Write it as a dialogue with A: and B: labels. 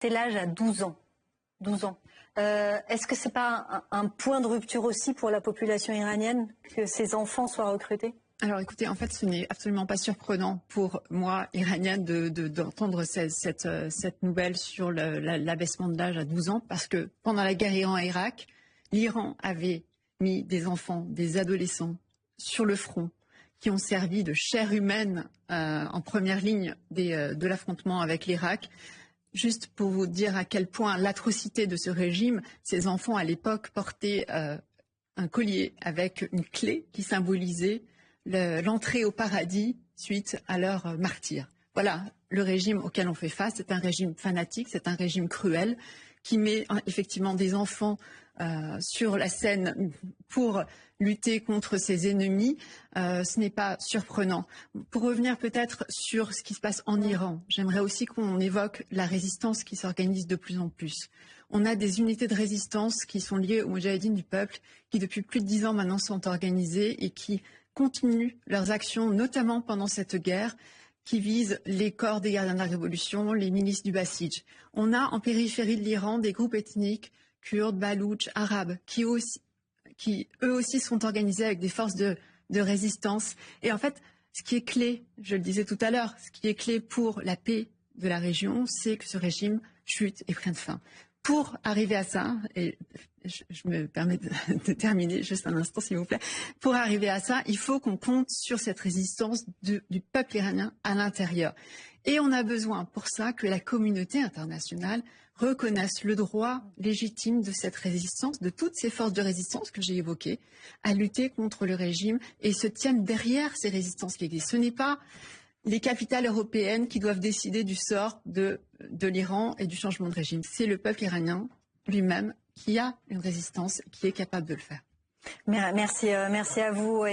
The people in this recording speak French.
A: porter l'âge à 12 ans. 12 ans. Est-ce que ce n'est pas un point de rupture aussi pour la population iranienne que ces enfants soient recrutés?
B: Alors écoutez, en fait, ce n'est absolument pas surprenant pour moi, iranienne, d'entendre cette nouvelle sur l'abaissement de l'âge à 12 ans, parce que pendant la guerre Iran-Irak, l'Iran avait mis des enfants, des adolescents sur le front, qui ont servi de chair humaine en première ligne de l'affrontement avec l'Irak. Juste pour vous dire à quel point l'atrocité de ce régime, ces enfants à l'époque portaient un collier avec une clé qui symbolisait l'entrée au paradis suite à leur martyre. Voilà le régime auquel on fait face. C'est un régime fanatique, c'est un régime cruel qui met effectivement des enfants sur la scène pour lutter contre ses ennemis. Ce n'est pas surprenant. Pour revenir peut-être sur ce qui se passe en Iran, j'aimerais aussi qu'on évoque la résistance qui s'organise de plus en plus. On a des unités de résistance qui sont liées aux Moudjahidines du peuple, qui depuis plus de 10 ans maintenant sont organisées et qui continuent leurs actions, notamment pendant cette guerre, qui vise les corps des gardiens de la Révolution, les milices du Basij. On a en périphérie de l'Iran des groupes ethniques, kurdes, baloutches, arabes, qui eux aussi sont organisés avec des forces de résistance. Et en fait, ce qui est clé, je le disais tout à l'heure, ce qui est clé pour la paix de la région, c'est que ce régime chute et prenne fin. Pour arriver à ça, et je me permets de terminer juste un instant s'il vous plaît, pour arriver à ça, il faut qu'on compte sur cette résistance du peuple iranien à l'intérieur. Et on a besoin pour ça que la communauté internationale reconnaisse le droit légitime de cette résistance, de toutes ces forces de résistance que j'ai évoquées, à lutter contre le régime et se tiennent derrière ces résistances qui existent. Ce n'est pas les capitales européennes qui doivent décider du sort de l'Iran et du changement de régime. C'est le peuple iranien lui-même qui a une résistance, qui est capable de le faire.
A: Merci à vous.